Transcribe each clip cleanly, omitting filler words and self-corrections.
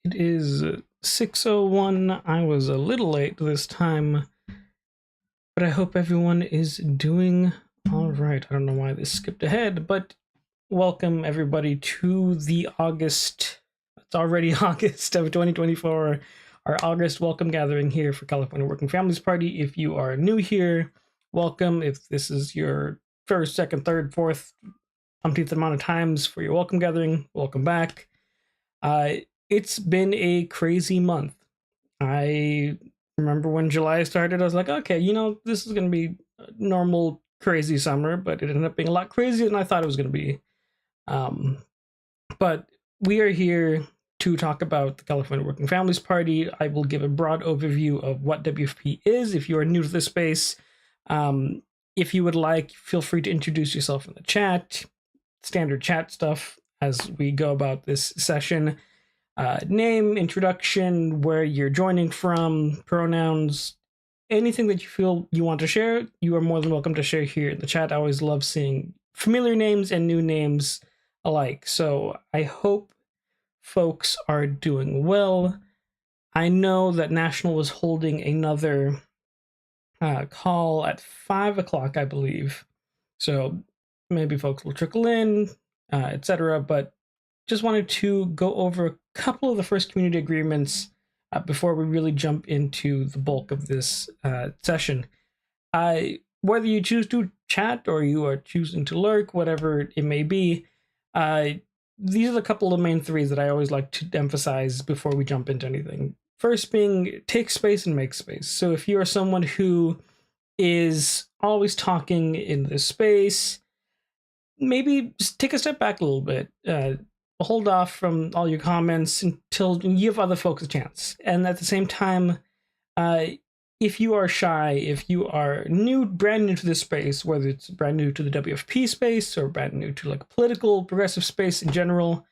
It is 6:01. I was a little late this time, but I hope everyone is doing all right. I don't know why this skipped ahead, but welcome everybody to the August. It's already August of 2024. Our August welcome gathering here for California Working Families Party. If you are new here, welcome. If this is your first, second, third, fourth, umpteenth amount of times for your welcome gathering, welcome back. It's been a crazy month. I remember when July started, I was like, okay, this is going to be a normal crazy summer, but it ended up being a lot crazier than I thought it was going to be. But we are here to talk about the California Working Families Party. I will give a broad overview of what WFP is if you are new to this space. If you would like, feel free to introduce yourself in the chat, standard chat stuff as we go about this session. Name, introduction, where you're joining from, pronouns, anything that you feel you want to share, you are more than welcome to share here in the chat. I always love seeing familiar names and new names alike. So I hope folks are doing well. I know that National was holding another call at 5 o'clock, I believe. So maybe folks will trickle in, etc. But just wanted to go over a couple of the first community agreements before we really jump into the bulk of this session. Whether you choose to chat or you are choosing to lurk, whatever it may be, these are the couple of main threes that I always like to emphasize before we jump into anything. First being, take space and make space. So if you are someone who is always talking in this space, maybe just take a step back a little bit. Hold off from all your comments until you give other folks a chance. And at the same time, if you are shy, if you are brand new to this space, whether it's brand new to the WFP space or brand new to like political progressive space in general,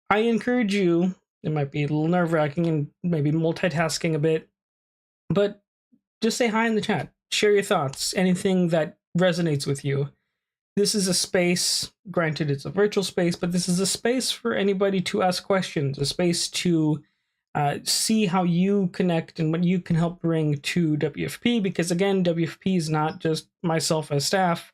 I encourage you, it might be a little nerve-wracking and maybe multitasking a bit, but just say hi in the chat. Share your thoughts, anything that resonates with you. This is a space, granted it's a virtual space, but this is a space for anybody to ask questions, a space to see how you connect and what you can help bring to WFP, because again, WFP is not just myself as staff.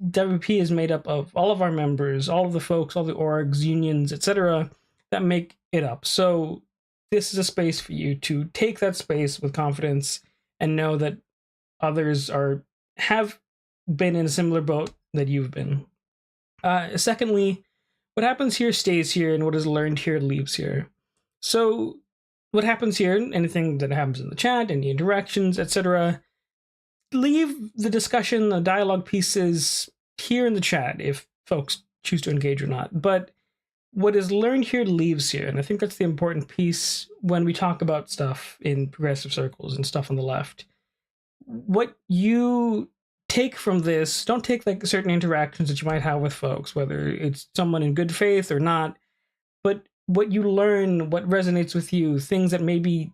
WFP is made up of all of our members, all of the folks, all the orgs, unions, etc. that make it up. So this is a space for you to take that space with confidence and know that others have been in a similar boat that you've been. Secondly, what happens here stays here, and what is learned here leaves here. So what happens here, anything that happens in the chat, any interactions, etc., leave the discussion, the dialogue pieces here in the chat if folks choose to engage or not. But what is learned here leaves here, and I think that's the important piece when we talk about stuff in progressive circles and stuff on the left. What you take from this, don't take like certain interactions that you might have with folks, whether it's someone in good faith or not, but what you learn, what resonates with you, things that maybe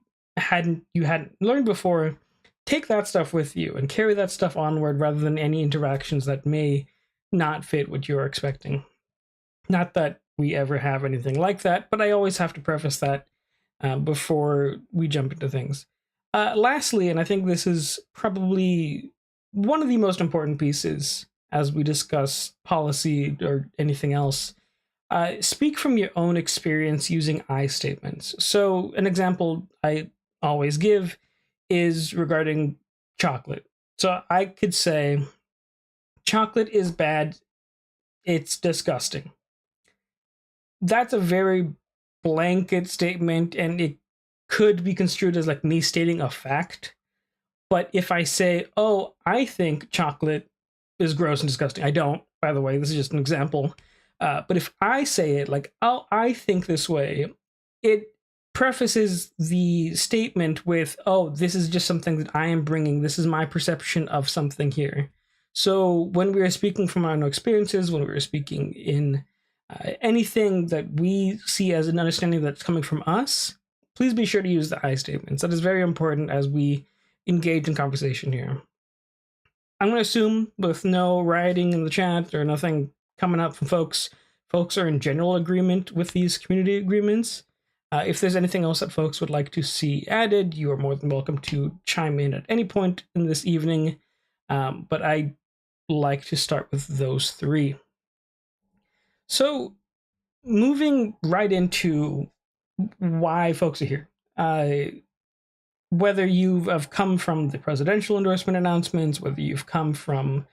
you hadn't learned before, take that stuff with you and carry that stuff onward rather than any interactions that may not fit what you're expecting. Not that we ever have anything like that, but I always have to preface that before we jump into things. Lastly, and I think this is probably one of the most important pieces as we discuss policy or anything else, speak from your own experience using I statements. So an example I always give is regarding chocolate. So I could say, chocolate is bad, it's disgusting. That's a very blanket statement, and it could be construed as like me stating a fact. But if I say, oh, I think chocolate is gross and disgusting, I don't, by the way, this is just an example. But if I say it like, oh, I think this way, it prefaces the statement with, oh, this is just something that I am bringing. This is my perception of something here. So when we are speaking from our own experiences, when we are speaking in anything that we see as an understanding that's coming from us, please be sure to use the I statements. That is very important as we engage in conversation here. I'm going to assume with no rioting in the chat or nothing coming up from folks are in general agreement with these community agreements. If there's anything else that folks would like to see added, you are more than welcome to chime in at any point in this evening. But I like to start with those three. So, moving right into why folks are here. Whether you have come from the presidential endorsement announcements, whether you've come from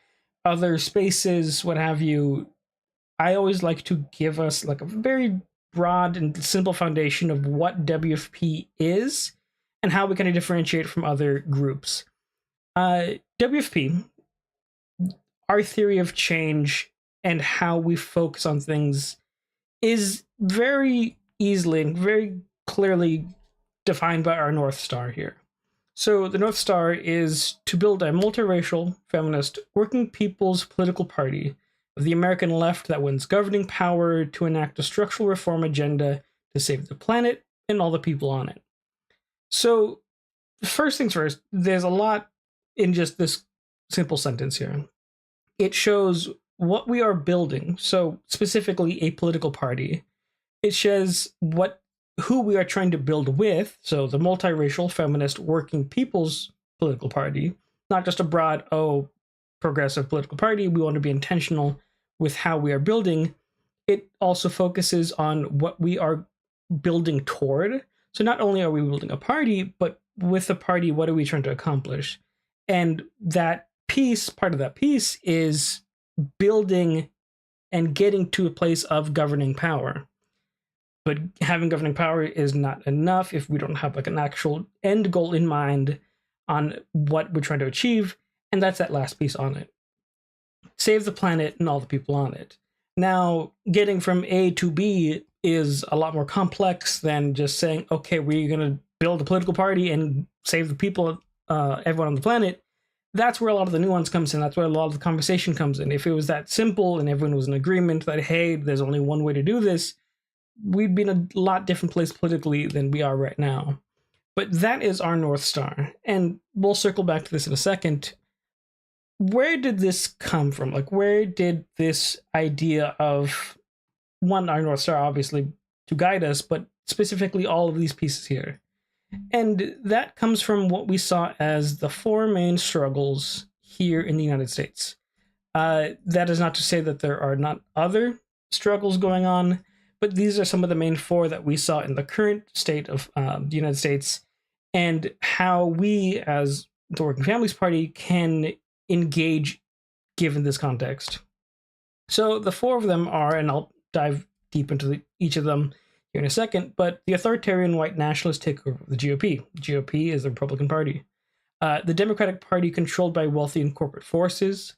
other spaces, what have you, I always like to give us like a very broad and simple foundation of what WFP is and how we kind of differentiate from other groups. WFP, our theory of change and how we focus on things is very easily and very clearly defined by our North Star here. So the North Star is to build a multiracial, feminist, working people's political party of the American left that wins governing power to enact a structural reform agenda to save the planet and all the people on it. So first things first, there's a lot in just this simple sentence here. It shows what we are building, so specifically a political party. It shows who we are trying to build with, so the multiracial, feminist, working people's political party, not just a broad, progressive political party. We want to be intentional with how we are building. It also focuses on what we are building toward. So not only are we building a party, but with the party, what are we trying to accomplish? And that piece, part of that piece, is building and getting to a place of governing power. But having governing power is not enough if we don't have like an actual end goal in mind on what we're trying to achieve, and that's that last piece on it. Save the planet and all the people on it. Now, getting from A to B is a lot more complex than just saying, okay, we're going to build a political party and save the people, everyone on the planet. That's where a lot of the nuance comes in. That's where a lot of the conversation comes in. If it was that simple and everyone was in agreement that, hey, there's only one way to do this, we'd be in a lot different place politically than we are right now. But that is our North Star. And we'll circle back to this in a second. Where did this come from? Like, where did this idea of, one, our North Star, obviously, to guide us, but specifically all of these pieces here? And that comes from what we saw as the four main struggles here in the United States. That is not to say that there are not other struggles going on, but these are some of the main four that we saw in the current state of the United States, and how we, as the Working Families Party, can engage given this context. So the four of them are, and I'll dive deep into each of them here in a second, but the authoritarian white nationalist takeover of the GOP. GOP is the Republican Party. The Democratic Party controlled by wealthy and corporate forces.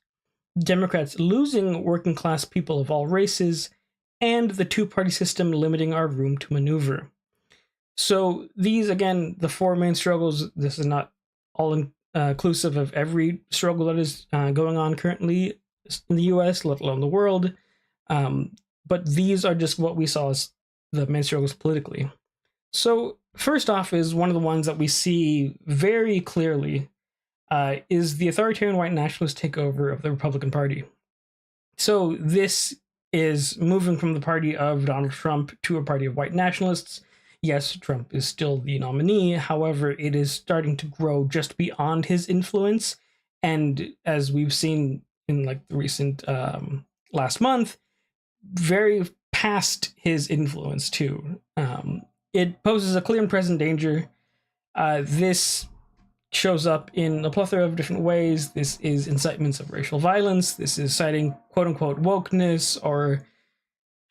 Democrats losing working class people of all races, and the two-party system limiting our room to maneuver. So these, again, the four main struggles. This is not all inclusive of every struggle that is going on currently in the US, let alone the world. But these are just what we saw as the main struggles politically. So first off is one of the ones that we see very clearly is the authoritarian white nationalist takeover of the Republican Party. So this is moving from the party of Donald Trump to a party of white nationalists. Yes, Trump is still the nominee. However, it is starting to grow just beyond his influence. And as we've seen in like the recent last month, very past his influence too. It poses a clear and present danger. This shows up in a plethora of different ways. This is incitements of racial violence. This is citing quote-unquote wokeness, or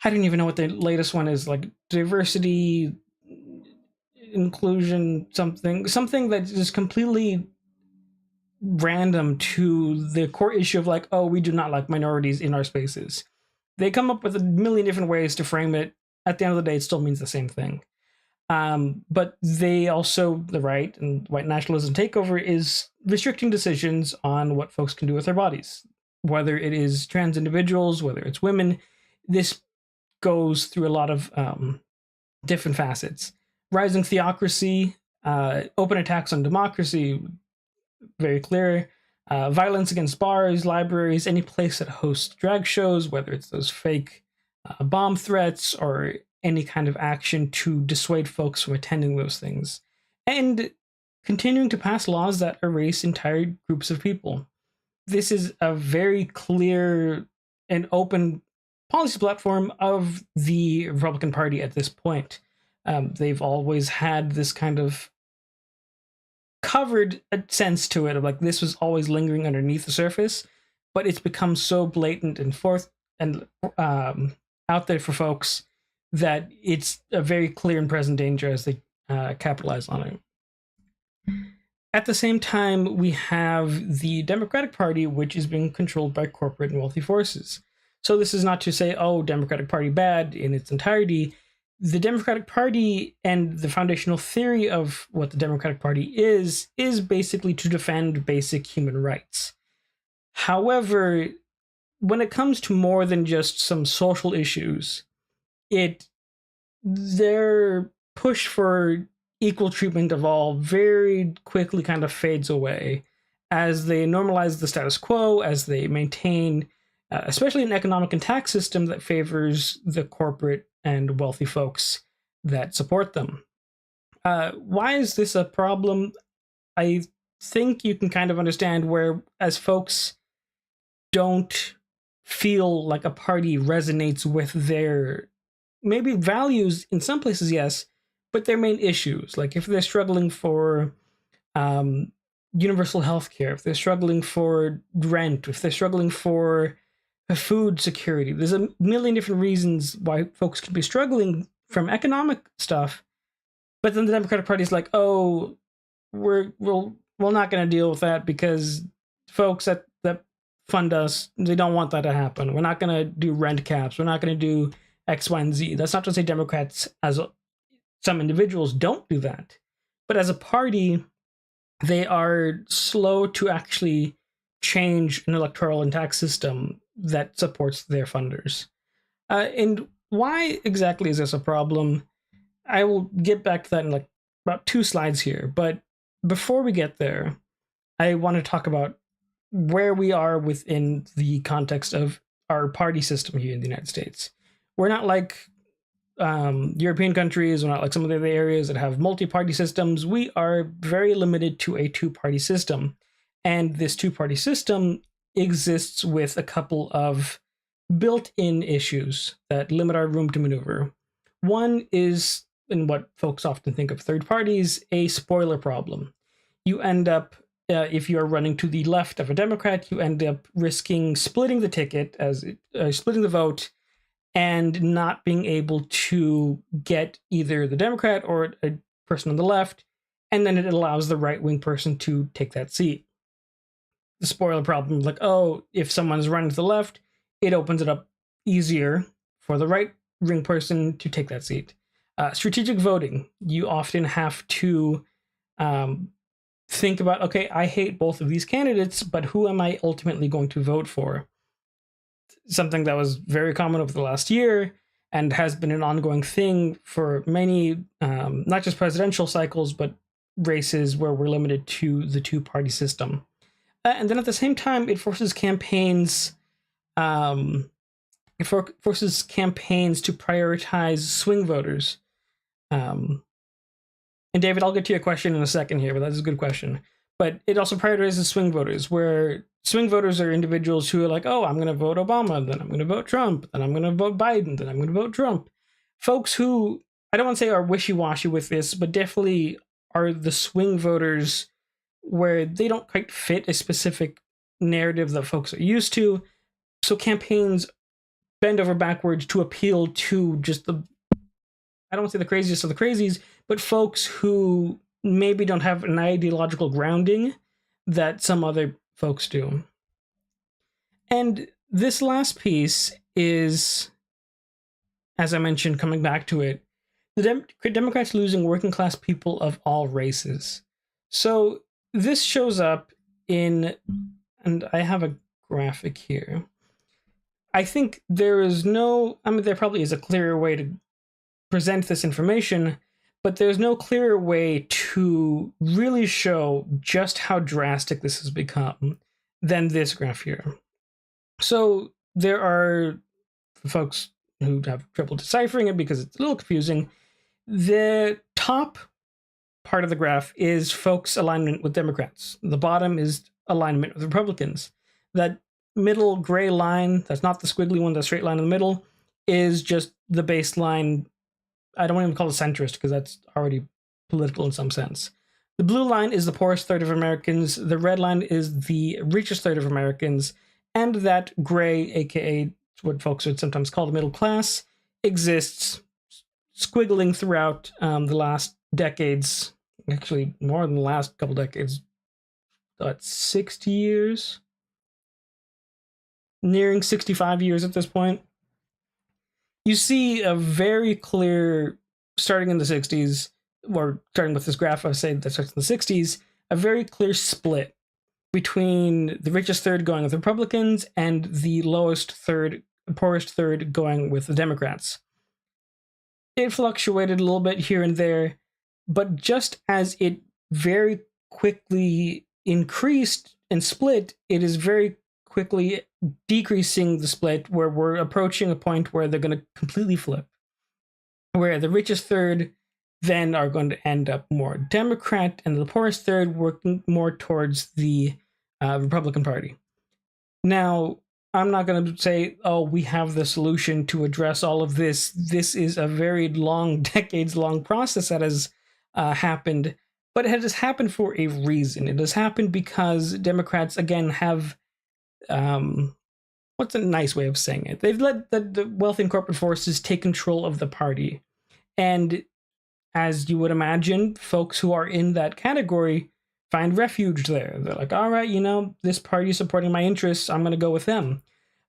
I don't even know what the latest one is, like diversity, inclusion, something that is completely random to the core issue of like, oh, we do not like minorities in our spaces. They come up with a million different ways to frame it. At the end of the day, it still means the same thing. But they also, the right and white nationalism takeover is restricting decisions on what folks can do with their bodies, whether it is trans individuals, whether it's women. This goes through a lot of different facets. Rising theocracy, open attacks on democracy, very clear. Violence against bars, libraries, any place that hosts drag shows, whether it's those fake bomb threats or any kind of action to dissuade folks from attending those things, and continuing to pass laws that erase entire groups of people. This is a very clear and open policy platform of the Republican Party at this point. They've always had this kind of covered sense to it of like this was always lingering underneath the surface, but it's become so blatant and forth and out there for folks that it's a very clear and present danger as they capitalize on it. At the same time, we have the Democratic Party, which is being controlled by corporate and wealthy forces. So this is not to say, oh, Democratic Party bad in its entirety. The Democratic Party and the foundational theory of what the Democratic Party is basically to defend basic human rights. However, when it comes to more than just some social issues, their push for equal treatment of all very quickly kind of fades away as they normalize the status quo, as they maintain especially an economic and tax system that favors the corporate and wealthy folks that support them. Why is this a problem? I think you can kind of understand where, as folks don't feel like a party resonates with their maybe values in some places, yes, but their main issues, like if they're struggling for universal health care, if they're struggling for rent, if they're struggling for food security, there's a million different reasons why folks could be struggling from economic stuff. But then the Democratic Party is like, oh, we're not going to deal with that because folks that fund us, they don't want that to happen. We're not going to do rent caps. We're not going to do X, Y, and Z. That's not to say Democrats some individuals don't do that, but as a party, they are slow to actually change an electoral and tax system that supports their funders. And why exactly is this a problem? I will get back to that in like about 2 slides here, but before we get there, I want to talk about where we are within the context of our party system here in the United States. We're not like European countries, or not like some of the other areas that have multi-party systems. We are very limited to a 2-party system. And this 2-party system exists with a couple of built-in issues that limit our room to maneuver. One is, in what folks often think of third parties, a spoiler problem. You end up, if you're running to the left of a Democrat, you end up risking splitting the ticket, splitting the vote, and not being able to get either the Democrat or a person on the left, and then it allows the right-wing person to take that seat. The spoiler problem, like, oh, if someone's running to the left, it opens it up easier for the right-wing person to take that seat. Strategic voting, you often have to think about, okay, I hate both of these candidates, but who am I ultimately going to vote for? Something that was very common over the last year and has been an ongoing thing for many, not just presidential cycles, but races where we're limited to the 2-party system. And then at the same time, it forces campaigns to prioritize swing voters. And David, I'll get to your question in a second here, but that's a good question. But it also prioritizes swing voters, where swing voters are individuals who are like, oh, I'm going to vote Obama, then I'm going to vote Trump, then I'm going to vote Biden, then I'm going to vote Trump. Folks who, I don't want to say are wishy-washy with this, but definitely are the swing voters where they don't quite fit a specific narrative that folks are used to. So campaigns bend over backwards to appeal to just I don't want to say the craziest of the crazies, but folks who maybe don't have an ideological grounding that some other folks do. And this last piece is, as I mentioned, coming back to it, the Democrats losing working class people of all races. So this shows up in, and I have a graphic here. I think there probably is a clearer way to present this information, but there's no clearer way to really show just how drastic this has become than this graph here. So there are, for folks who have trouble deciphering it because it's a little confusing, the top part of the graph is folks' alignment with Democrats. The bottom is alignment with Republicans. That middle gray line, that's not the squiggly one, the straight line in the middle, is just the baseline. I don't even call it centrist because that's already political in some sense. The blue line is the poorest third of Americans. The red line is the richest third of Americans. And that gray, aka what folks would sometimes call the middle class, exists squiggling throughout the last decades. Actually, more than the last couple decades. 60 years? Nearing 65 years at this point. You see a very clear, starting in the 60s, or starting with this graph, I say that starts in the 60s, a very clear split between the richest third going with Republicans and the lowest third, poorest third going with the Democrats. It fluctuated a little bit here and there, but just as it very quickly increased and split, it is very quickly decreasing the split, where we're approaching a point where they're going to completely flip, where the richest third then are going to end up more Democrat and the poorest third working more towards the Republican Party. Now, I'm not going to say, oh, we have the solution to address all of this. This is a very long, decades-long process that has happened, but it has happened for a reason. It has happened because Democrats, again, have, what's a nice way of saying it? They've let the wealthy and corporate forces take control of the party. And as you would imagine, folks who are in that category find refuge there. They're like, all right, this party is supporting my interests, I'm going to go with them.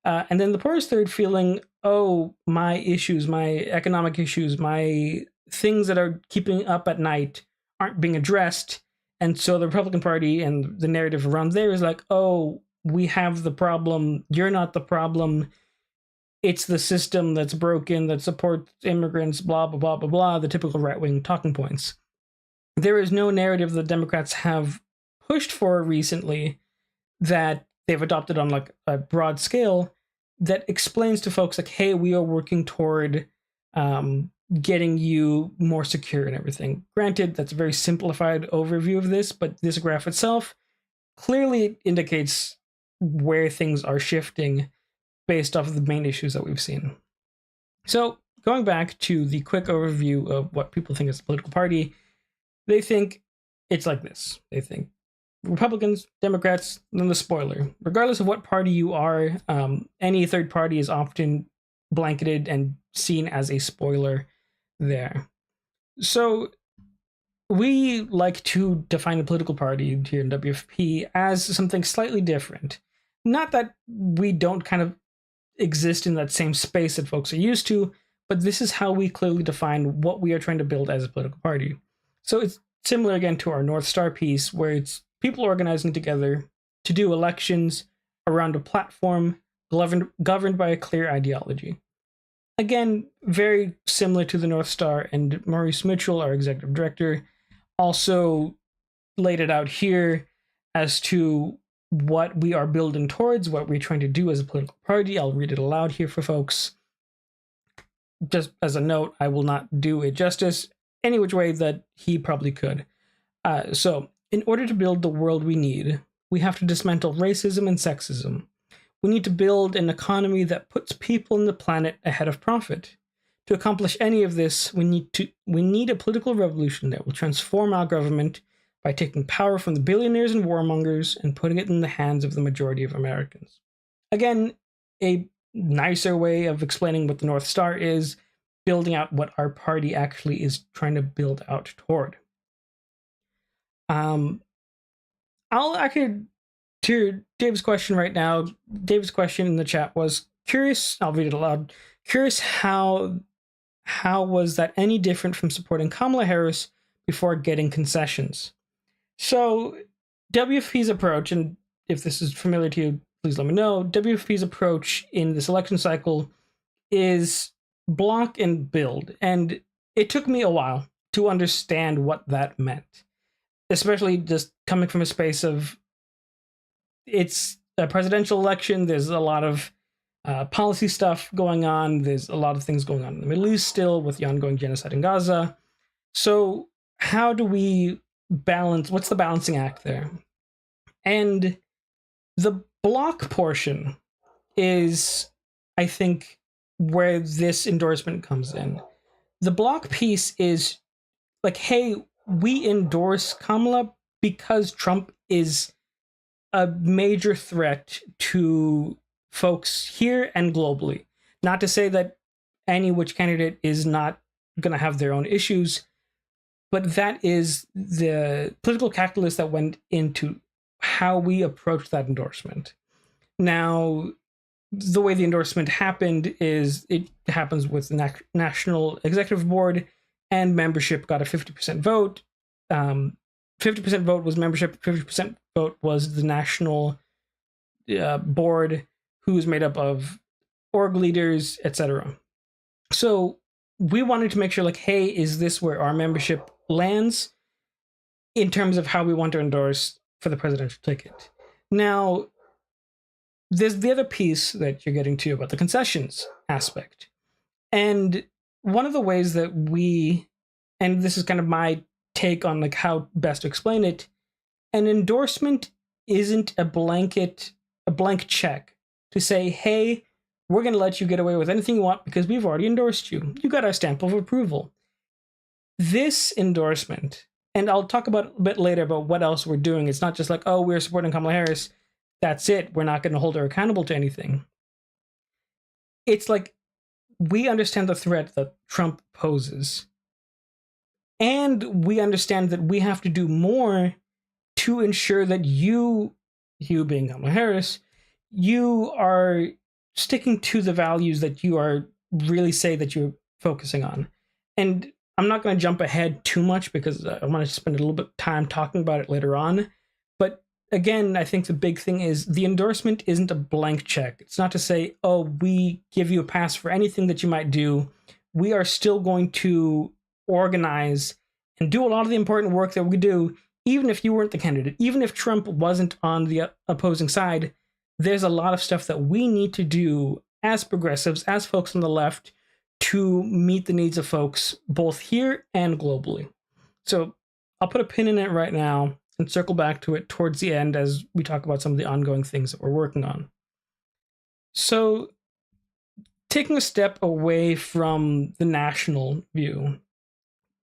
And then the poorest third feeling, oh, my issues, my economic issues, my things that are keeping up at night aren't being addressed. And so the Republican Party and the narrative around there is like, oh, we have the problem, you're not the problem. It's the system that's broken, that supports immigrants, blah, blah, blah, blah, blah, the typical right-wing talking points. There is no narrative the Democrats have pushed for recently that they've adopted on like a broad scale that explains to folks like, hey, we are working toward getting you more secure and everything. Granted, that's a very simplified overview of this, but this graph itself clearly indicates where things are shifting based off of the main issues that we've seen. So going back to the quick overview of what people think is a political party, they think it's like this. They think Republicans, Democrats, and then the spoiler. Regardless of what party you are, any third party is often blanketed and seen as a spoiler there. So we like to define a political party here in WFP as something slightly different. Not that we don't kind of exist in that same space that folks are used to, but this is how we clearly define what we are trying to build as a political party. So it's similar again to our North Star piece, where it's people organizing together to do elections around a platform governed by a clear ideology. Again, very similar to the North Star, and Maurice Mitchell, our executive director, also laid it out here as to what we are building towards, what we're trying to do as a political party. I'll read it aloud here for folks. Just as a note, I will not do it justice any which way that he probably could. So, in order to build the world we need, we have to dismantle racism and sexism. We need to build an economy that puts people and the planet ahead of profit. To accomplish any of this, we need a political revolution that will transform our government by taking power from the billionaires and warmongers and putting it in the hands of the majority of Americans. Again, a nicer way of explaining what the North Star is, building out what our party actually is trying to build out toward. I'll actually, to Dave's question right now, Dave's question in the chat was curious, I'll read it aloud, curious how was that any different from supporting Kamala Harris before getting concessions? So WFP's approach, and if this is familiar to you, please let me know, WFP's approach in this election cycle is block and build. And it took me a while to understand what that meant, especially just coming from a space of, it's a presidential election, there's a lot of policy stuff going on. There's a lot of things going on in the Middle East still with the ongoing genocide in Gaza. So how do we balance? What's the balancing act there? And the block portion is, I think, where this endorsement comes in. The block piece is like, hey, we endorse Kamala because Trump is a major threat to folks here and globally. Not to say that any which candidate is not going to have their own issues, but that is the political calculus that went into how we approach that endorsement. Now, the way the endorsement happened is it happens with the National Executive Board, and membership got a 50% vote. 50% vote was membership, 50% vote was the national board, who is made up of org leaders, etc. So we wanted to make sure, like, hey, is this where our membership lands in terms of how we want to endorse for the presidential ticket? Now, there's the other piece that you're getting to about the concessions aspect. And one of the ways that we, and this is kind of my take on like how best to explain it, an endorsement isn't a blank check to say, hey, we're going to let you get away with anything you want because we've already endorsed you. You got our stamp of approval. This endorsement, and I'll talk about a bit later about what else we're doing. It's not just like, oh, we're supporting Kamala Harris. That's it. We're not going to hold her accountable to anything. It's like, we understand the threat that Trump poses. And we understand that we have to do more to ensure that you being Kamala Harris, you are sticking to the values that you are really say that you're focusing on. And I'm not going to jump ahead too much because I want to spend a little bit of time talking about it later on. But again, I think the big thing is the endorsement isn't a blank check. It's not to say, oh, we give you a pass for anything that you might do. We are still going to organize and do a lot of the important work that we do, even if you weren't the candidate, even if Trump wasn't on the opposing side. There's a lot of stuff that we need to do as progressives, as folks on the left, to meet the needs of folks both here and globally. So I'll put a pin in it right now and circle back to it towards the end as we talk about some of the ongoing things that we're working on. So taking a step away from the national view,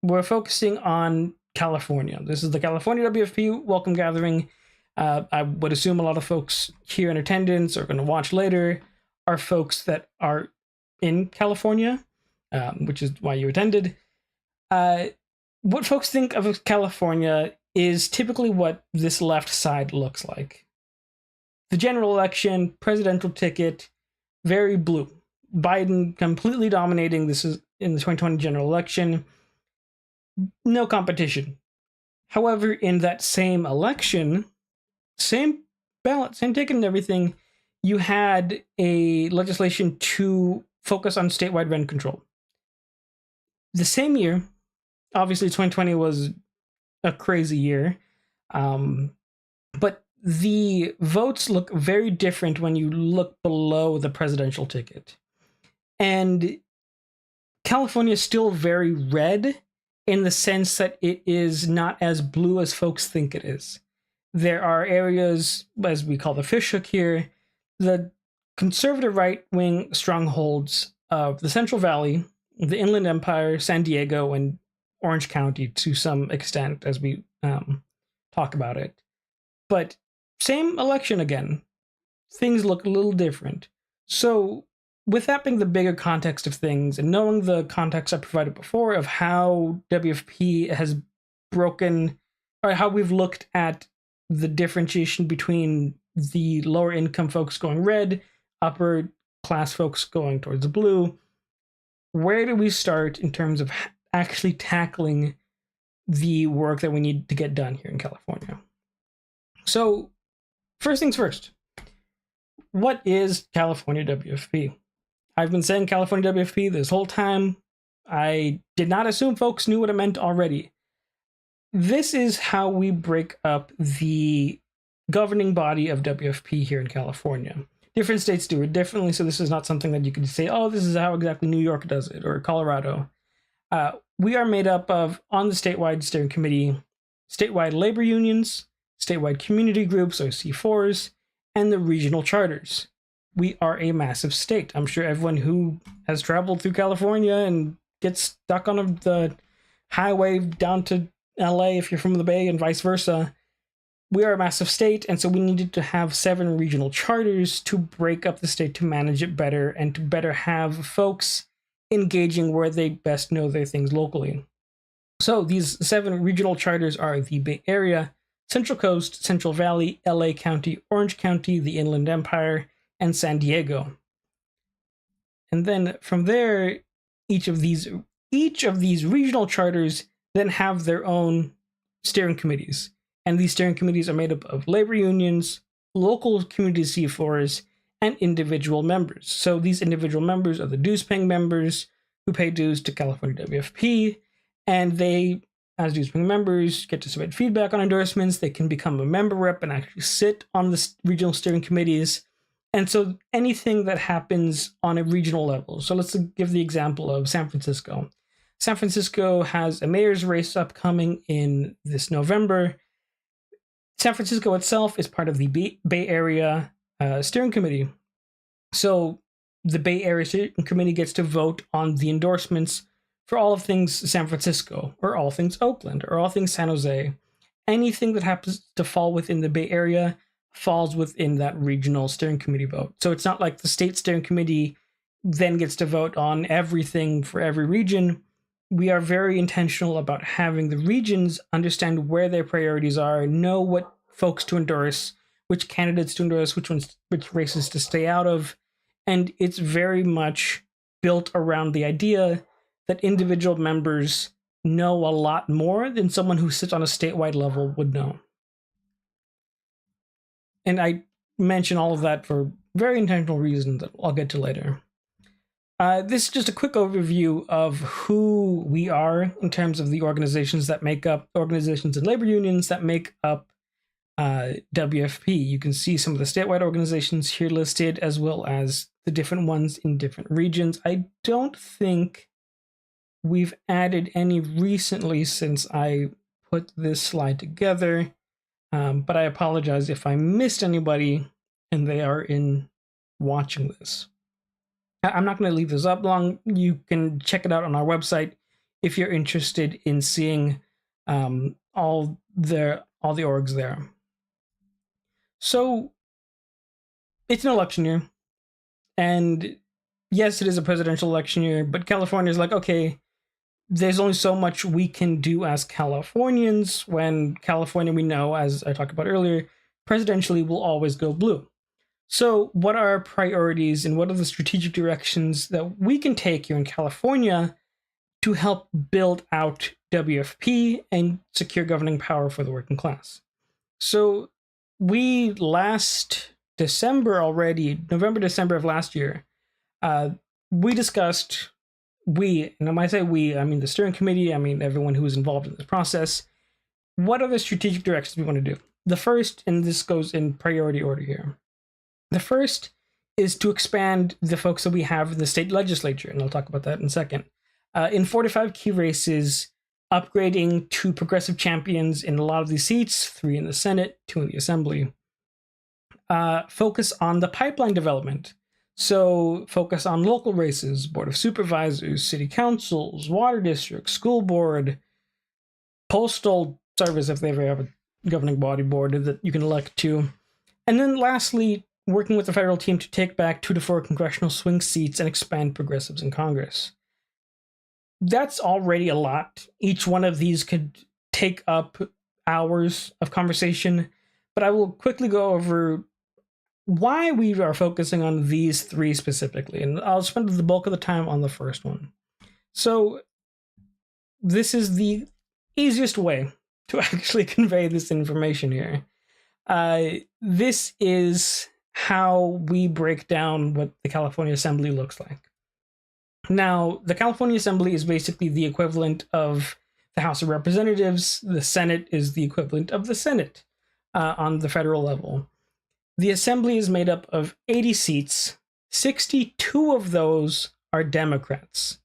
we're focusing on California. This is the California WFP Welcome Gathering. I would assume a lot of folks here in attendance or going to watch later are folks that are in California, which is why you attended. What folks think of California is typically what this left side looks like. The general election, presidential ticket, very blue. Biden completely dominating. This is in the 2020 general election. No competition. However, in that same election, same ballot, same ticket and everything, you had a legislation to focus on statewide rent control. The same year, obviously 2020 was a crazy year, but the votes look very different when you look below the presidential ticket. And California is still very red in the sense that it is not as blue as folks think it is. There are areas, as we call the fishhook here, the conservative right-wing strongholds of the Central Valley, the Inland Empire, San Diego, and Orange County to some extent as we talk about it. But same election again. Things look a little different. So with that being the bigger context of things and knowing the context I provided before of how WFP has broken, or how we've looked at the differentiation between the lower income folks going red, upper class folks going towards the blue, where do we start in terms of actually tackling the work that we need to get done here in California? So first things first, what is California WFP? I've been saying California WFP this whole time. I did not assume folks knew what it meant already. This is how we break up the governing body of WFP here in California. different states do it differently. So this is not something that you can say, oh, this is how exactly New York does it or Colorado. We are made up of, on the statewide steering committee, statewide labor unions, statewide community groups, or C4s, and the regional charters. We are a massive state. I'm sure everyone who has traveled through California and gets stuck on the highway down to LA if you're from the Bay and vice versa. We are a massive state, and so we needed to have 7 regional charters to break up the state to manage it better and to better have folks engaging where they best know their things locally. So these 7 regional charters are the Bay Area, Central Coast, Central Valley, LA County, Orange County, the Inland Empire, and San Diego. And then from there, each of these regional charters then have their own steering committees. And these steering committees are made up of labor unions, local community C4s, and individual members. So these individual members are the dues-paying members who pay dues to California WFP, and they, as dues-paying members, get to submit feedback on endorsements. They can become a member rep and actually sit on the regional steering committees. And so anything that happens on a regional level. So let's give the example of San Francisco. San Francisco has a mayor's race upcoming in this November. San Francisco itself is part of the Bay Area steering committee. So the Bay Area steering committee gets to vote on the endorsements for all of things San Francisco, or all things Oakland, or all things San Jose. Anything that happens to fall within the Bay Area falls within that regional steering committee vote. So it's not like the state steering committee then gets to vote on everything for every region. We are very intentional about having the regions understand where their priorities are, know what folks to endorse, which candidates to endorse, which races to stay out of. And it's very much built around the idea that individual members know a lot more than someone who sits on a statewide level would know. And I mention all of that for very intentional reasons that I'll get to later. This is just a quick overview of who we are in terms of the organizations that make up, organizations and labor unions that make up WFP. You can see some of the statewide organizations here listed, as well as the different ones in different regions. I don't think we've added any recently since I put this slide together, but I apologize if I missed anybody and they are in watching this. I'm not going to leave this up long. You can check it out on our website if you're interested in seeing all the orgs there. So it's an election year, and yes, it is a presidential election year, but California is like, okay, there's only so much we can do as Californians when California, we know, as I talked about earlier, presidentially will always go blue. So what are our priorities and what are the strategic directions that we can take here in California to help build out WFP and secure governing power for the working class? So we last December already, November, December of last year, we discussed, and when I say we, I mean the steering committee, I mean everyone who was involved in this process, what are the strategic directions we want to do? The first, and this goes in priority order here, the first is to expand the folks that we have in the state legislature, and I'll talk about that in a second. In 45 key races, upgrading to progressive champions in a lot of these seats, 3 in the Senate, 2 in the Assembly. Focus on the pipeline development. So focus on local races, Board of Supervisors, city councils, water districts, school board, postal service if they ever have a governing body board that you can elect to. And then lastly, working with the federal team to take back 2 to 4 congressional swing seats and expand progressives in Congress. That's already a lot. Each one of these could take up hours of conversation, but I will quickly go over why we are focusing on these 3 specifically, and I'll spend the bulk of the time on the first one. So this is the easiest way to actually convey this information here. This is how we break down what the California Assembly looks like. Now, the California Assembly is basically the equivalent of the House of Representatives. The Senate is the equivalent of the Senate on the federal level. The Assembly is made up of 80 seats. 62 of those are Democrats.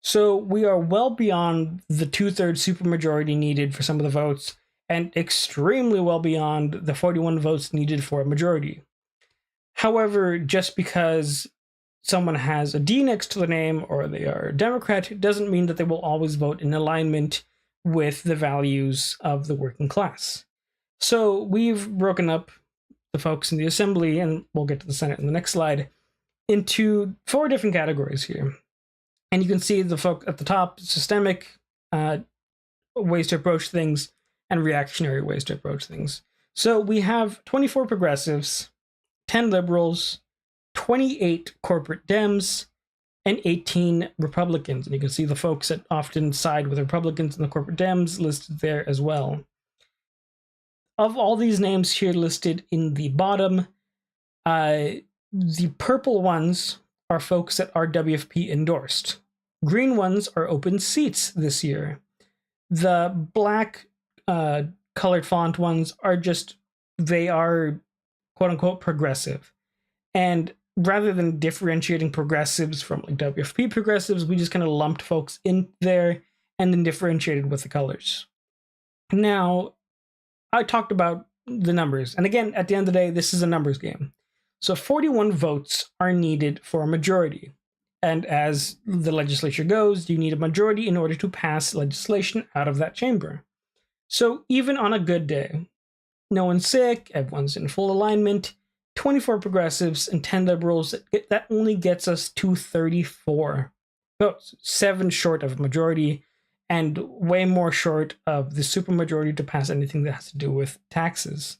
So we are well beyond the 2/3 supermajority needed for some of the votes, and extremely well beyond the 41 votes needed for a majority. However, just because someone has a D next to the name or they are a Democrat doesn't mean that they will always vote in alignment with the values of the working class. So we've broken up the folks in the Assembly, and we'll get to the Senate in the next slide, into 4 different categories here. And you can see the folk at the top: systemic ways to approach things and reactionary ways to approach things. So we have 24 progressives, 10 liberals, 28 corporate Dems, and 18 Republicans. And you can see the folks that often side with Republicans and the corporate Dems listed there as well. Of all these names here listed in the bottom, the purple ones are folks that are WFP endorsed. Green ones are open seats this year. The black colored font ones are they are quote unquote progressive. And rather than differentiating progressives from like WFP progressives, we just kind of lumped folks in there and then differentiated with the colors. Now, I talked about the numbers. And again, at the end of the day, this is a numbers game. So 41 votes are needed for a majority. And as the legislature goes, you need a majority in order to pass legislation out of that chamber. So even on a good day, no one's sick, everyone's in full alignment, 24 progressives and 10 liberals, that only gets us to 34 votes, 7 short of a majority, and way more short of the supermajority to pass anything that has to do with taxes.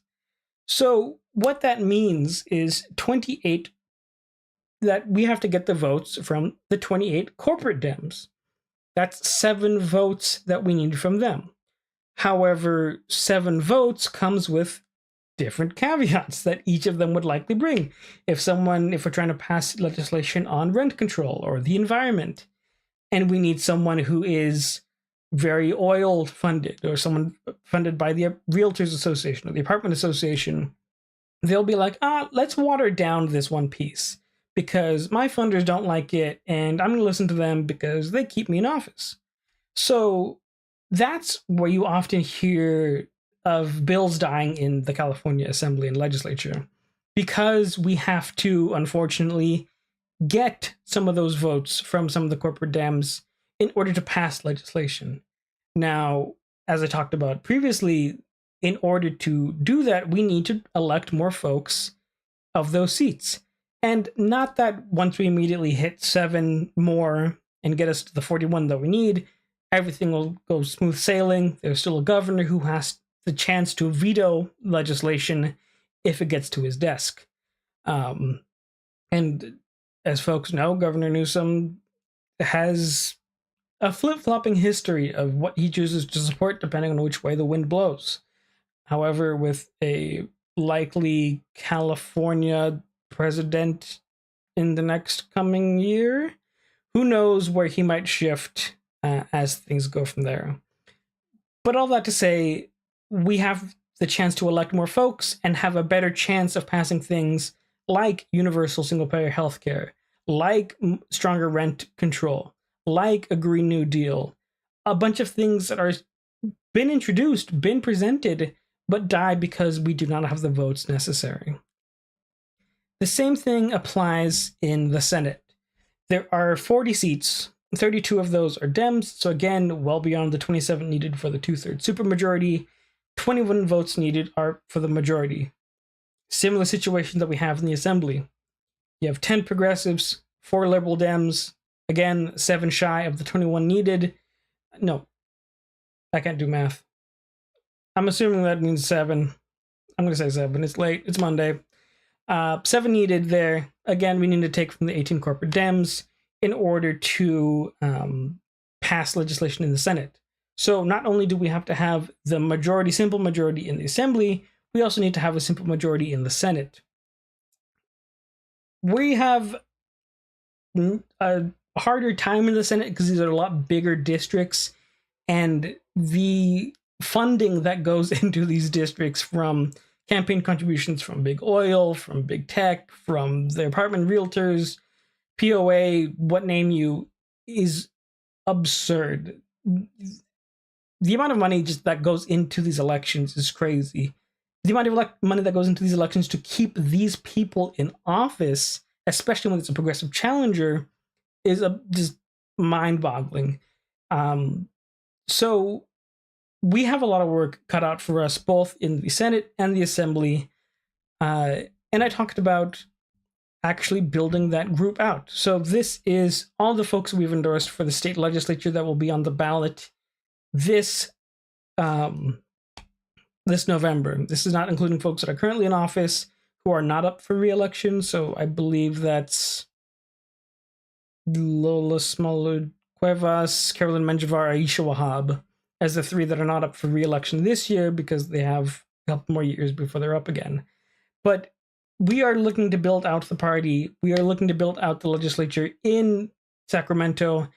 So what that means is 28, that we have to get the votes from the 28 corporate Dems. That's 7 votes that we need from them. However, 7 votes comes with different caveats that each of them would likely bring. If we're trying to pass legislation on rent control or the environment, and we need someone who is very oil funded or someone funded by the Realtors Association or the Apartment Association, they'll be like, let's water down this one piece because my funders don't like it and I'm going to listen to them because they keep me in office. So that's where you often hear of bills dying in the California Assembly and Legislature, because we have to, unfortunately, get some of those votes from some of the corporate Dems in order to pass legislation. Now, as I talked about previously, in order to do that, we need to elect more folks of those seats. And not that once we immediately hit 7 more and get us to the 41 that we need, everything will go smooth sailing. There's still a governor who has the chance to veto legislation if it gets to his desk. And as folks know, Governor Newsom has a flip-flopping history of what he chooses to support depending on which way the wind blows. However, with a likely California president in the next coming year, who knows where he might shift as things go from there. But all that to say, we have the chance to elect more folks and have a better chance of passing things like universal single-payer healthcare, like stronger rent control, like a Green New Deal, a bunch of things that are been introduced, been presented, but die because we do not have the votes necessary. The same thing applies in the Senate. There are 40 seats, 32 of those are Dems, so again, well beyond the 27 needed for the 2/3 supermajority. 21 votes needed are for the majority. Similar situation that we have in the Assembly. You have 10 progressives, 4 liberal Dems, again, 7 shy of the 21 needed. No, I can't do math. I'm assuming that means 7. I'm going to say 7. It's late. It's Monday. 7 needed there. Again, we need to take from the 18 corporate Dems in order to pass legislation in the Senate. So not only do we have to have the majority, simple majority in the Assembly, we also need to have a simple majority in the Senate. We have a harder time in the Senate because these are a lot bigger districts, and the funding that goes into these districts from campaign contributions from big oil, from big tech, from the apartment realtors, POA, what name you, is absurd. The amount of money just that goes into these elections is crazy. The amount of money that goes into these elections to keep these people in office, especially when it's a progressive challenger, is just mind-boggling. So we have a lot of work cut out for us, both in the Senate and the Assembly. And I talked about actually building that group out. So this is all the folks we've endorsed for the state legislature that will be on the ballot this this November. This is not including folks that are currently in office who are not up for re-election. So I believe that's Lola Smaller Cuevas, Carolyn Menjivar, Aisha Wahab as the three that are not up for re-election this year because they have a couple more years before they're up again. But we are looking to build out the party. We are looking to build out the legislature in Sacramento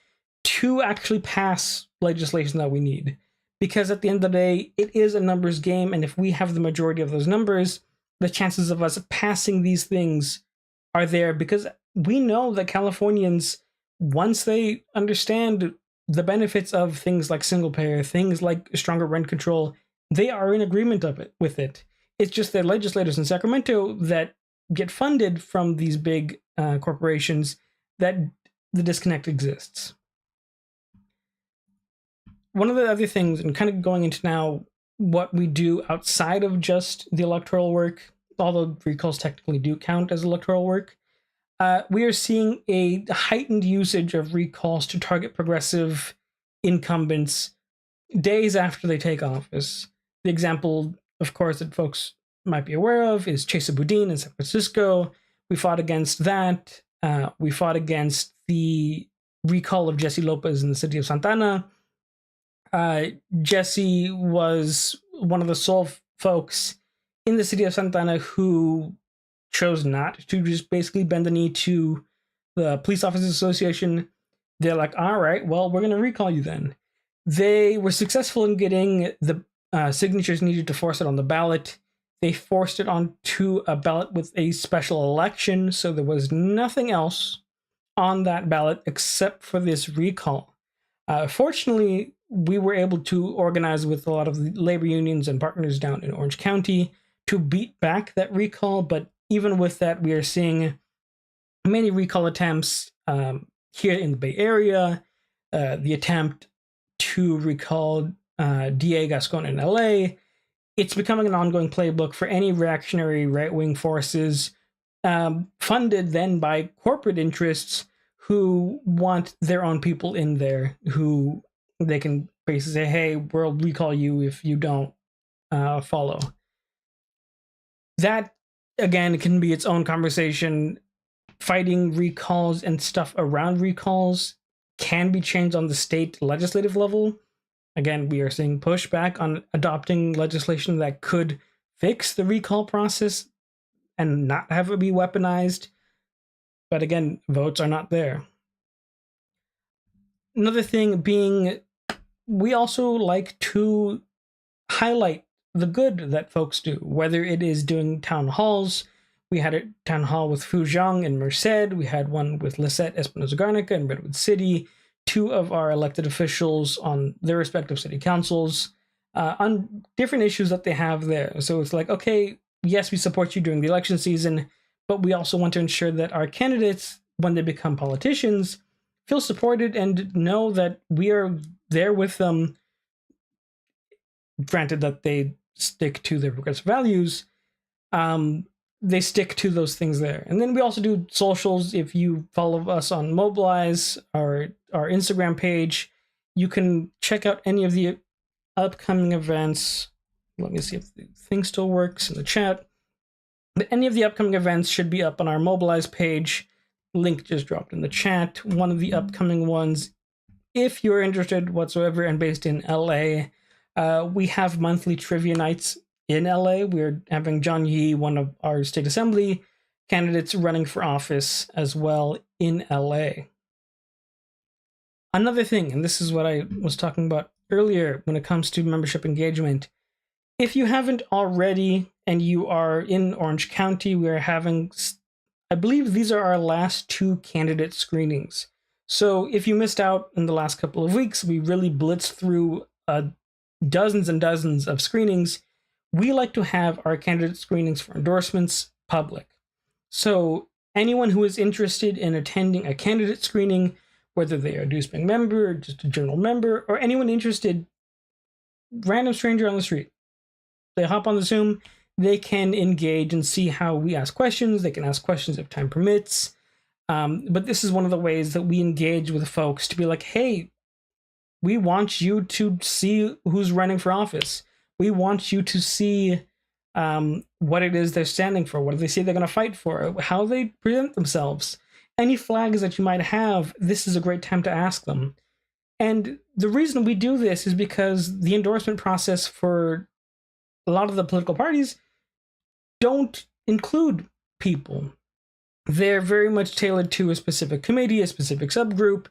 to actually pass legislation that we need. Because at the end of the day, it is a numbers game, and if we have the majority of those numbers, the chances of us passing these things are there, because we know that Californians, once they understand the benefits of things like single payer, things like stronger rent control, they are in agreement with it. It's just that legislators in Sacramento that get funded from these big corporations that the disconnect exists. One of the other things, and kind of going into now what we do outside of just the electoral work, although recalls technically do count as electoral work, we are seeing a heightened usage of recalls to target progressive incumbents days after they take office. The example, of course, that folks might be aware of is Chesa Boudin in San Francisco. We fought against that. We fought against the recall of Jesse Lopez in the city of Santa Ana. Jesse was one of the sole folks in the city of Santa Ana who chose not to just basically bend the knee to the Police Officers Association. They're like, all right, well, we're going to recall you then. They were successful in getting the signatures needed to force it on the ballot. They forced it onto a ballot with a special election, so there was nothing else on that ballot except for this recall. Fortunately, we were able to organize with a lot of the labor unions and partners down in Orange County to beat back that recall, but even with that, we are seeing many recall attempts here in the Bay Area. The attempt to recall DA Gascon in LA. It's becoming an ongoing playbook for any reactionary right-wing forces funded then by corporate interests who want their own people in there, who they can basically say, hey, we'll recall you if you don't follow. That, again, can be its own conversation. Fighting recalls and stuff around recalls can be changed on the state legislative level. Again, we are seeing pushback on adopting legislation that could fix the recall process and not have it be weaponized. But again, votes are not there. Another thing being, we also like to highlight the good that folks do, whether it is doing town halls. We had a town hall with Fu Zhang in Merced. We had one with Lisette Espinoza-Garnica in Redwood City. Two of our elected officials on their respective city councils on different issues that they have there. So it's like, okay, yes, we support you during the election season, but we also want to ensure that our candidates, when they become politicians, feel supported and know that we are there with them. Granted that they stick to their progressive values, they stick to those things there. And then we also do socials. If you follow us on Mobilize, our Instagram page, you can check out any of the upcoming events. Let me see if the thing still works in the chat. But any of the upcoming events should be up on our Mobilize page. Link just dropped in the chat. One of the upcoming ones, if you're interested whatsoever and based in LA, we have monthly trivia nights in LA. We're having John Yee, one of our state assembly candidates, running for office as well in LA. Another thing, and this is what I was talking about earlier when it comes to membership engagement, if you haven't already and you are in Orange County, we are having, I believe these are our last 2 candidate screenings. So if you missed out in the last couple of weeks, we really blitzed through dozens and dozens of screenings. We like to have our candidate screenings for endorsements public. So anyone who is interested in attending a candidate screening, whether they are a dues-paying member or just a general member, or anyone interested, random stranger on the street, they hop on the Zoom, they can engage and see how we ask questions. They can ask questions if time permits. But this is one of the ways that we engage with folks to be like, hey, we want you to see who's running for office. We want you to see what it is they're standing for, what do they say they're going to fight for, how they present themselves. Any flags that you might have, this is a great time to ask them. And the reason we do this is because the endorsement process for a lot of the political parties don't include people. They're very much tailored to a specific committee, a specific subgroup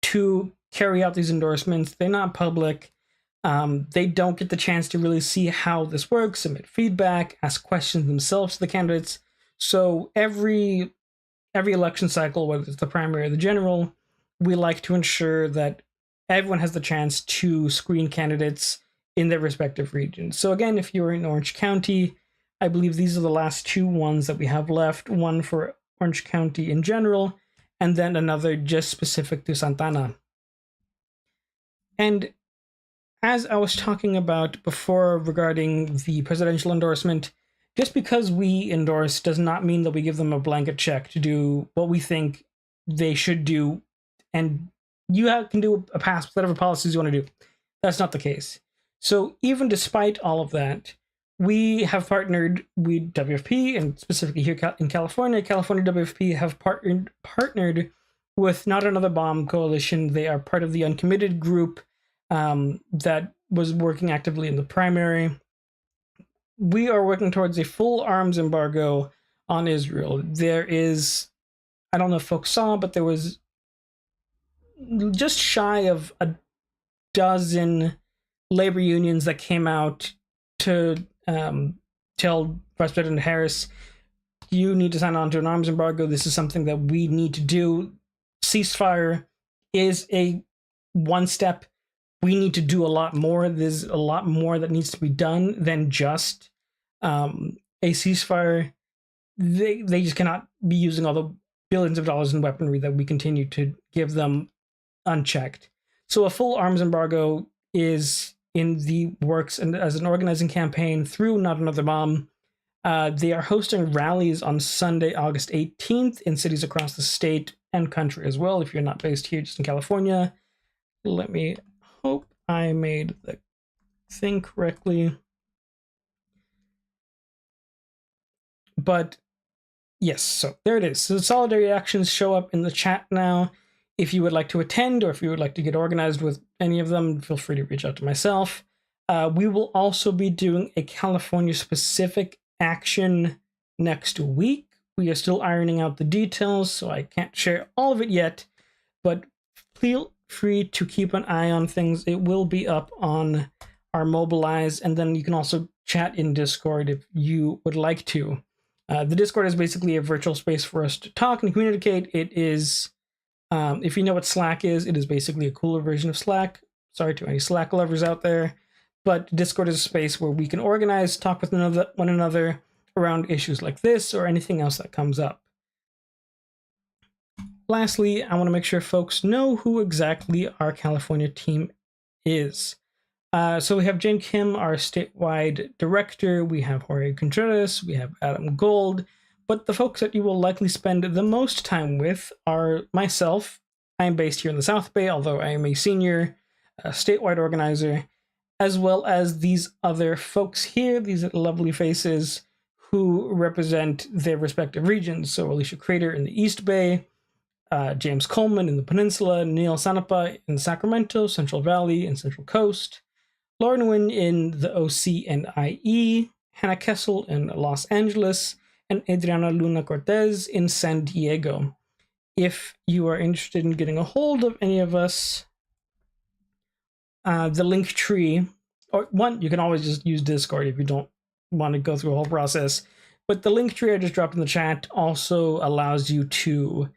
to carry out these endorsements. They're not public. They don't get the chance to really see how this works, submit feedback, ask questions themselves to the candidates. So every election cycle, whether it's the primary or the general, we like to ensure that everyone has the chance to screen candidates in their respective regions. So again, if you're in Orange County, I believe these are the last 2 ones that we have left, one for Orange County in general, and then another just specific to Santa Ana. And as I was talking about before regarding the presidential endorsement, just because we endorse does not mean that we give them a blanket check to do what we think they should do, and you can do a pass whatever policies you want to do. That's not the case. So even despite all of that, we have partnered with WFP, and specifically here in California WFP have partnered with Not Another Bomb Coalition. They are part of the uncommitted group that was working actively in the primary. We are working towards a full arms embargo on Israel. There is, I don't know if folks saw, but there was just shy of a dozen labor unions that came out to tell Vice President Harris, you need to sign on to an arms embargo. This is something that we need to do. Ceasefire is a one step. We need to do a lot more. There's a lot more that needs to be done than just a ceasefire. They just cannot be using all the billions of dollars in weaponry that we continue to give them unchecked. So a full arms embargo is in the works, and as an organizing campaign through Not Another Bomb. They are hosting rallies on Sunday, August 18th in cities across the state and country as well. If you're not based here, just in California, let me hope I made the thing correctly. But yes, so there it is. So the solidarity actions show up in the chat now. If you would like to attend, or if you would like to get organized with any of them, feel free to reach out to myself. We will also be doing a California-specific action next week. We are still ironing out the details, so I can't share all of it yet, but feel free to keep an eye on things. It will be up on our Mobilize, and then you can also chat in Discord if you would like to. The Discord is basically a virtual space for us to talk and communicate. It is, if you know what Slack is, it is basically a cooler version of Slack. Sorry to any Slack lovers out there. But Discord is a space where we can organize, talk with one another around issues like this or anything else that comes up. Lastly, I want to make sure folks know who exactly our California team is. So we have Jane Kim, our statewide director. We have Jorge Contreras. We have Adam Gold. But the folks that you will likely spend the most time with are myself. I am based here in the South Bay, although I am a senior statewide organizer, as well as these other folks here, these lovely faces who represent their respective regions. So Alicia Crater in the East Bay, James Coleman in the Peninsula, Neil Sanapa in Sacramento, Central Valley, and Central Coast, Lauren Nguyen in the OC and IE, Hannah Kessel in Los Angeles, and Adriana Luna Cortez in San Diego. If you are interested in getting a hold of any of us, the link tree, or one, you can always just use Discord if you don't want to go through a whole process. But the link tree I just dropped in the chat also allows you to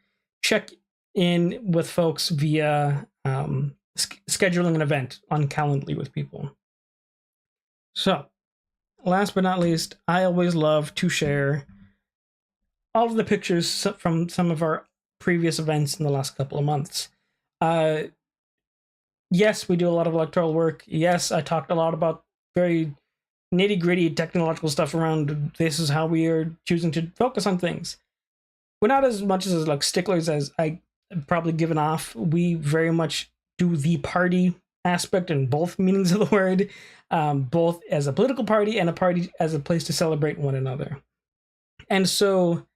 check in with folks via scheduling an event on Calendly with people. So, last but not least, I always love to share all of the pictures from some of our previous events in the last couple of months. Yes, we do a lot of electoral work. Yes, I talked a lot about very nitty-gritty technological stuff around this is how we are choosing to focus on things. We're not as much as like sticklers as I probably given off. We very much do the party aspect in both meanings of the word, both as a political party and a party as a place to celebrate one another. And so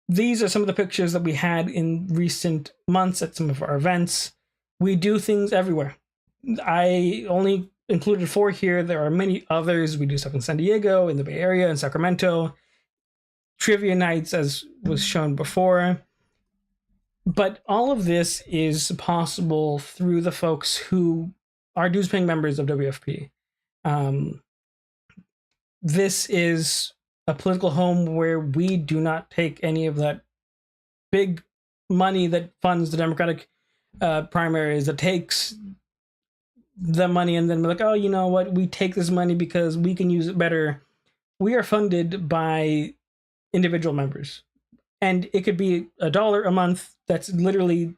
these are some of the pictures that we had in recent months at some of our events. We do things everywhere. I only included 4 here. There are many others. We do stuff in San Diego, in the Bay Area, in Sacramento. Trivia nights, as was shown before. But all of this is possible through the folks who are dues-paying members of WFP. This is a political home where we do not take any of that big money that funds the Democratic primaries, that takes the money and then we're like, oh, you know what? We take this money because we can use it better. We are funded by individual members. And it could be $1 a month. That's literally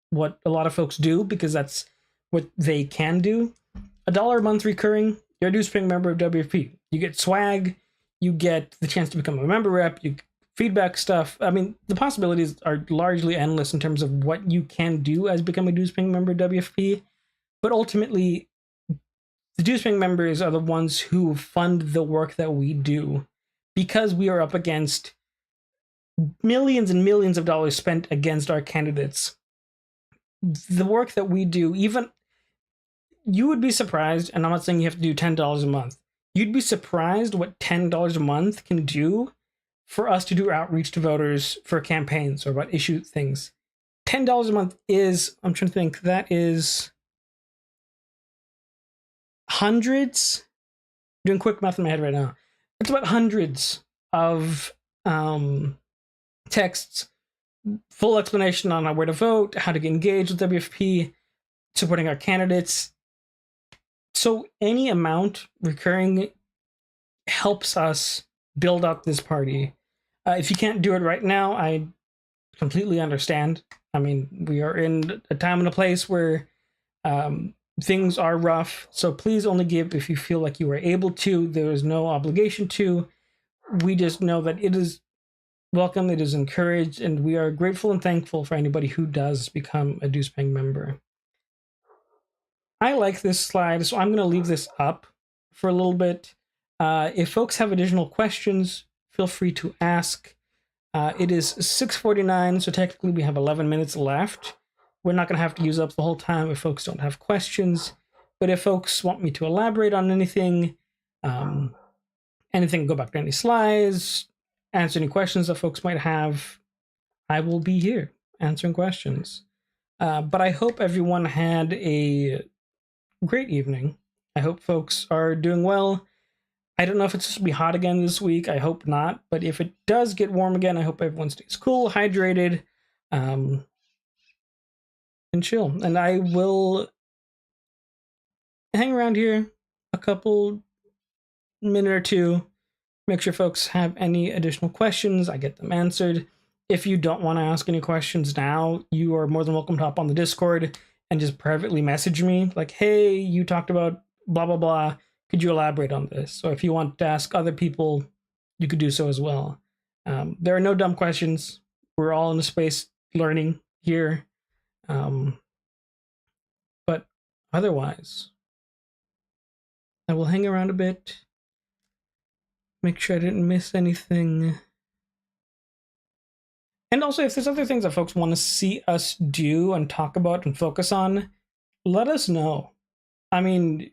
what a lot of folks do because that's what they can do. $1 a month recurring, you're a dues-paying member of WFP. You get swag, you get the chance to become a member rep, you feedback stuff. I mean, the possibilities are largely endless in terms of what you can do as become a dues-paying member of WFP. But ultimately, the dues-paying members are the ones who fund the work that we do because we are up against millions and millions of dollars spent against our candidates. The work that we do, even you would be surprised, and I'm not saying you have to do $10 a month. You'd be surprised what $10 a month can do for us to do outreach to voters for campaigns or about issue things. $10 a month is, I'm trying to think, that is hundreds, doing quick math in my head right now. It's about hundreds of texts, full explanation on where to vote, how to get engaged with WFP, supporting our candidates. So any amount recurring helps us build up this party. If you can't do it right now, I completely understand. I mean, we are in a time and a place where things are rough. So please only give if you feel like you are able to. There is no obligation to. We just know that it is welcome, it is encouraged, and we are grateful and thankful for anybody who does become a dues-paying member. I like this slide, so I'm going to leave this up for a little bit. If folks have additional questions, feel free to ask. It is 6:49, so technically we have 11 minutes left. We're not going to have to use up the whole time if folks don't have questions. But if folks want me to elaborate on anything, go back to any slides, answer any questions that folks might have, I will be here answering questions. But I hope everyone had a great evening. I hope folks are doing well. I don't know if it's supposed to be hot again this week. I hope not. But if it does get warm again, I hope everyone stays cool, hydrated, and chill. And I will hang around here a couple minute or two, make sure folks have any additional questions. I get them answered. If you don't want to ask any questions now, you are more than welcome to hop on the Discord and just privately message me like, hey, you talked about blah, blah, blah. Could you elaborate on this? So if you want to ask other people, you could do so as well. There are no dumb questions. We're all in a space learning here. But otherwise, I will hang around a bit, make sure I didn't miss anything. And also, if there's other things that folks want to see us do and talk about and focus on, let us know. I mean,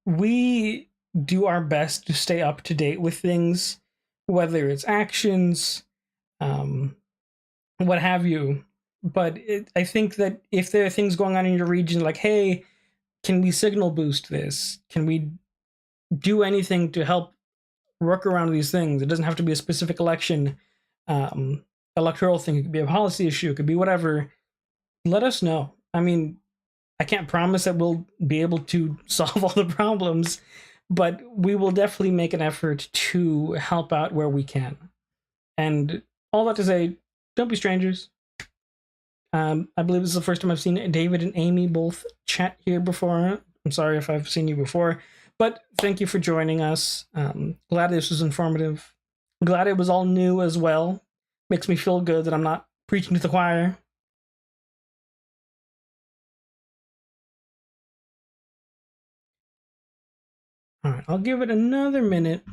we do our best to stay up to date with things, whether it's actions, what have you. But I think that if there are things going on in your region, like, hey, can we signal boost this? Can we do anything to help work around these things. It doesn't have to be a specific election, electoral thing. It could be a policy issue. It could be whatever. Let us know. I mean, I can't promise that we'll be able to solve all the problems, but we will definitely make an effort to help out where we can. And all that to say, don't be strangers. I believe this is the first time I've seen David and Amy both chat here before. I'm sorry if I've seen you before, but thank you for joining us. Glad this was informative. Glad it was all new as well. Makes me feel good that I'm not preaching to the choir. All right, I'll give it another minute.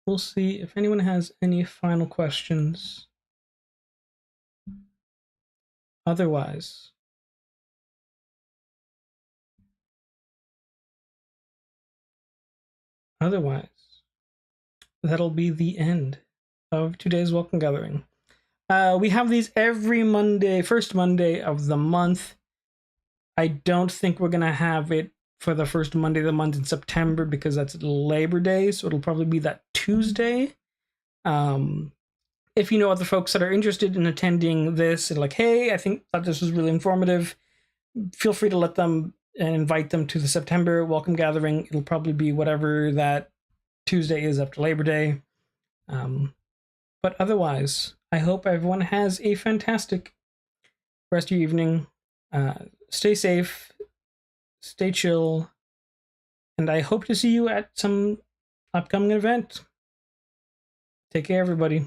We'll see if anyone has any final questions. Otherwise, that'll be the end of today's welcome gathering. We have these every Monday, first Monday of the month. I don't think we're gonna have it for the first Monday of the month in September because that's Labor Day, so it'll probably be that Tuesday. If you know other folks that are interested in attending this and like, hey, I thought this was really informative, feel free to let them and invite them to the September welcome gathering. It'll probably be whatever that Tuesday is after Labor Day. But otherwise, I hope everyone has a fantastic rest of your evening. Stay safe, stay chill, and I hope to see you at some upcoming event. Take care, everybody.